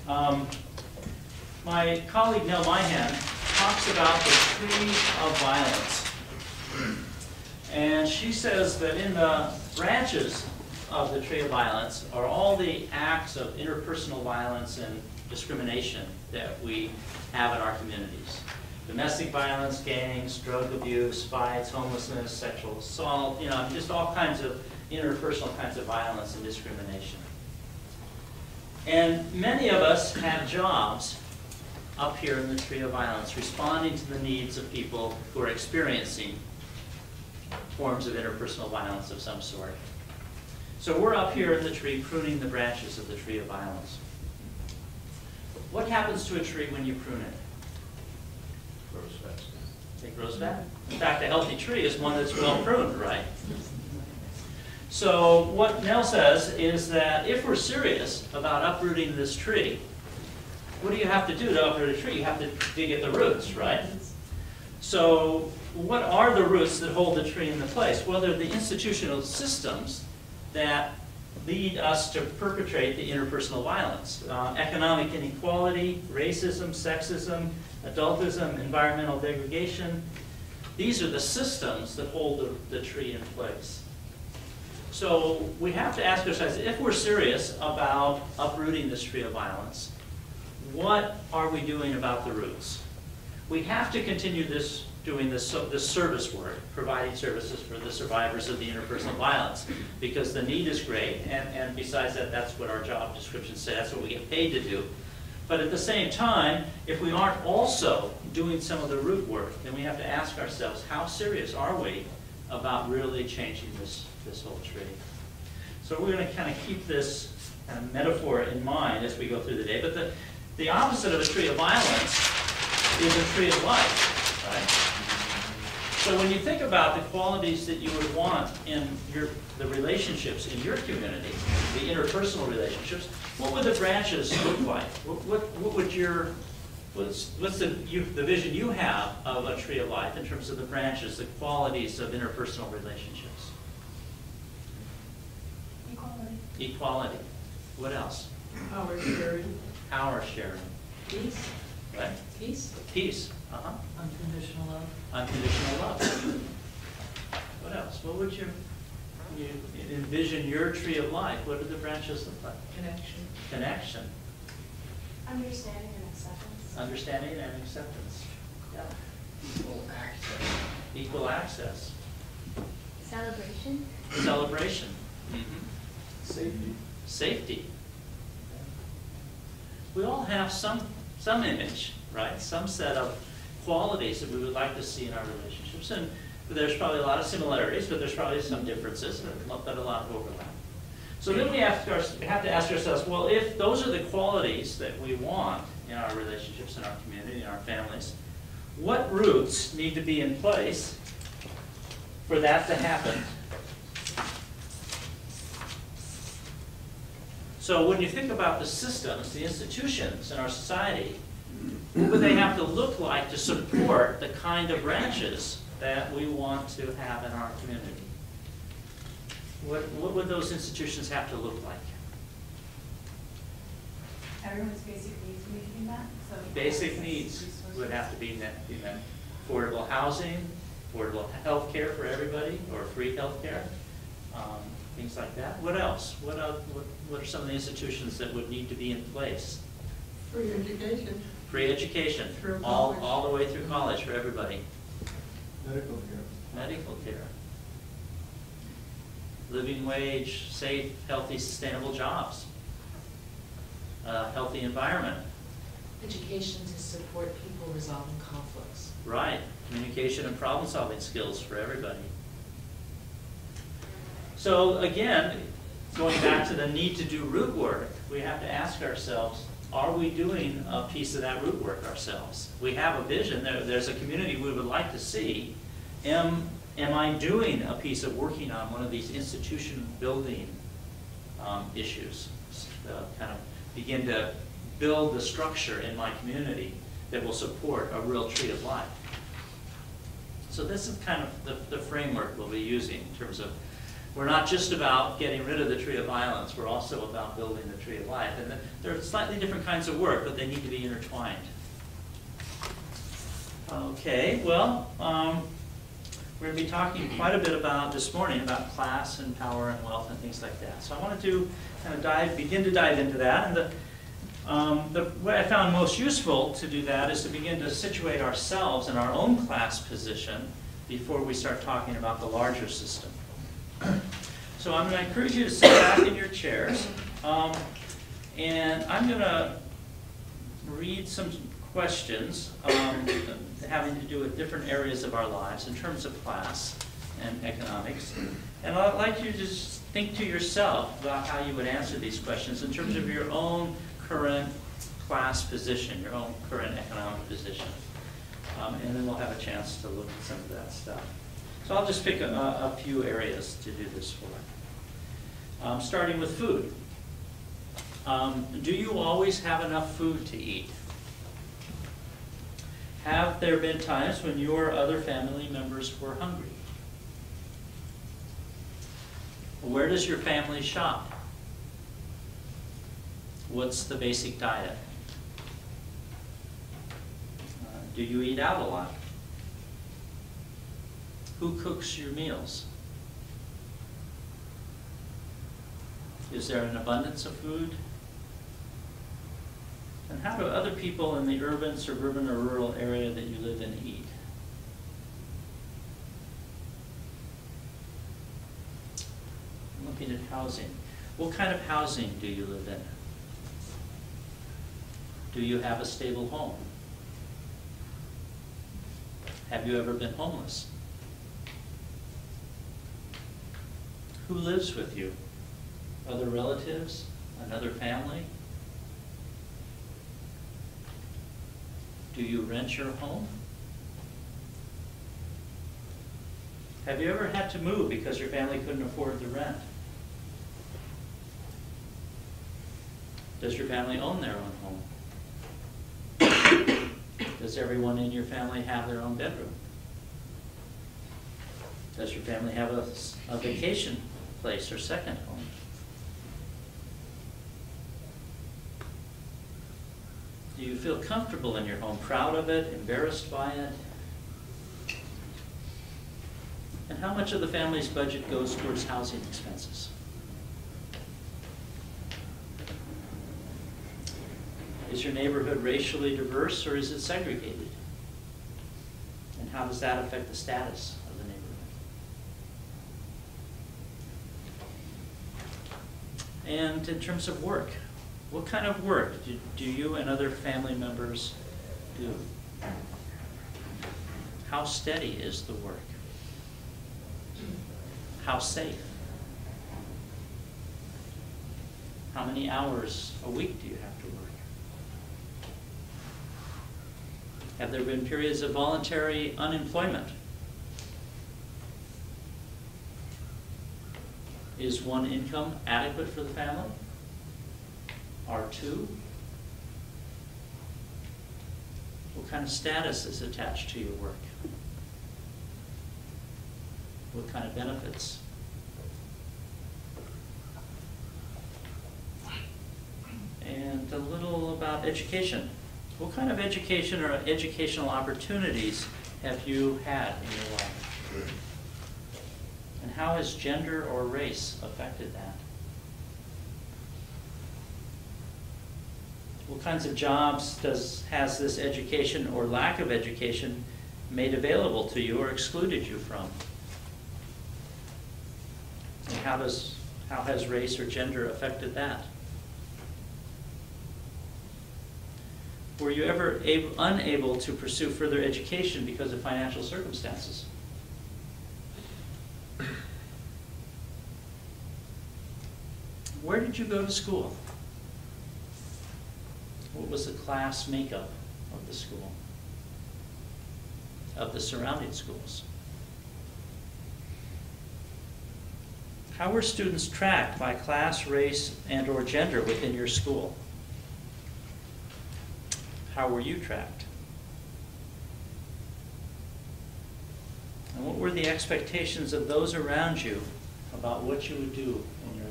My colleague Nell Myhan talks about the tree of violence. And she says that in the branches of the tree of violence are all the acts of interpersonal violence and discrimination that we have in our communities. Domestic violence, gangs, drug abuse, fights, homelessness, sexual assault, just all kinds of interpersonal kinds of violence and discrimination. And many of us have jobs up here in the tree of violence, responding to the needs of people who are experiencing forms of interpersonal violence of some sort. So we're up here in the tree pruning the branches of the tree of violence. What happens to a tree when you prune it? Grows fast. It grows back. In fact, a healthy tree is one that's well pruned, right? So what Nell says is that if we're serious about uprooting this tree, what do you have to do to uproot a tree? You have to dig at the roots, right? So what are the roots that hold the tree in place? Well, they're the institutional systems that lead us to perpetrate the interpersonal violence. Economic inequality, racism, sexism, adultism, environmental degradation. These are the systems that hold the tree in place. So we have to ask ourselves, if we're serious about uprooting this tree of violence, what are we doing about the roots? We have to continue doing this service work, providing services for the survivors of the interpersonal violence, because the need is great, and besides that, that's what our job descriptions say, that's what we get paid to do. But at the same time, if we aren't also doing some of the root work, then we have to ask ourselves, how serious are we about really changing this whole tree? So we're going to kind of keep this kind of metaphor in mind as we go through the day. But the opposite of a tree of violence is a tree of life, right? So when you think about the qualities that you would want in the relationships in your community, the interpersonal relationships, what would the branches look like? What's the vision you have of a tree of life in terms of the branches, the qualities of interpersonal relationships? Equality. Equality. What else? Power sharing. Power sharing. Peace. Right? Peace. Peace. Unconditional love. Unconditional love. What else? What would you envision your tree of life? What do the branches look like? Connection. Connection. Understanding and acceptance. Understanding and acceptance. Yeah. Equal access. Equal access. Celebration. Celebration. Safety. Safety. We all have some image, right? Some set of qualities that we would like to see in our relationships. And there's probably a lot of similarities, but there's probably some differences, but a lot of overlap. So then we have to ask ourselves, well, if those are the qualities that we want in our relationships, in our community, in our families, what roots need to be in place for that to happen? So when you think about the systems, the institutions in our society, what would they have to look like to support the kind of branches that we want to have in our community? What would those institutions have to look like? Everyone's basic needs need to be met. So Basic needs would have to be met. Affordable housing, affordable health care for everybody, or free health care, things like that. What else? What are some of the institutions that would need to be in place? Free education. Free education, Through all college. the way through college for everybody. Medical care. Medical care. Living wage, safe, healthy, sustainable jobs. Healthy environment. Education to support people resolving conflicts. Right. Communication and problem-solving skills for everybody. So again, going back to the need to do root work, we have to ask ourselves, are we doing a piece of that root work ourselves? We have a vision. There's a community we would like to see. Am I doing a piece of working on one of these institution building issues? Kind of begin to build the structure in my community that will support a real tree of life. So this is kind of the framework we'll be using in terms of We're not just about getting rid of the tree of violence, we're also about building the tree of life. And they're slightly different kinds of work, but they need to be intertwined. Okay, well, we're going to be talking quite a bit about this morning about class and power and wealth and things like that. So I wanted to kind of begin to dive into that. And the way I found most useful to do that is to begin to situate ourselves in our own class position before we start talking about the larger system. So I'm going to encourage you to sit back in your chairs, and I'm going to read some questions having to do with different areas of our lives in terms of class and economics. And I'd like you to just think to yourself about how you would answer these questions in terms of your own current class position, your own current economic position. And then we'll have a chance to look at some of that stuff. So I'll just pick a few areas to do this for. Starting with food. Do you always have enough food to eat? Have there been times when your other family members were hungry? Where does your family shop? What's the basic diet? Do you eat out a lot? Who cooks your meals? Is there an abundance of food? And how do other people in the urban, suburban, or rural area that you live in eat? I'm looking at housing. What kind of housing do you live in? Do you have a stable home? Have you ever been homeless? Who lives with you? Other relatives? Another family? Do you rent your home? Have you ever had to move because your family couldn't afford the rent? Does your family own their own home? Does everyone in your family have their own bedroom? Does your family have a vacation place or second home? Do you feel comfortable in your home, proud of it, embarrassed by it? And how much of the family's budget goes towards housing expenses? Is your neighborhood racially diverse or is it segregated? And how does that affect the status of the neighborhood? And in terms of work, what kind of work do you and other family members do? How steady is the work? How safe? How many hours a week do you have to work? Have there been periods of voluntary unemployment? Is one income adequate for the family? Or two? What kind of status is attached to your work? What kind of benefits? And a little about education. What kind of education or educational opportunities have you had in your life? And how has gender or race affected that? What kinds of jobs has this education or lack of education made available to you or excluded you from? And how has race or gender affected that? Were you ever unable to pursue further education because of financial circumstances? Where did you go to school? What was the class makeup of the school, of the surrounding schools? How were students tracked by class, race, and or gender within your school? How were you tracked? And what were the expectations of those around you about what you would do in your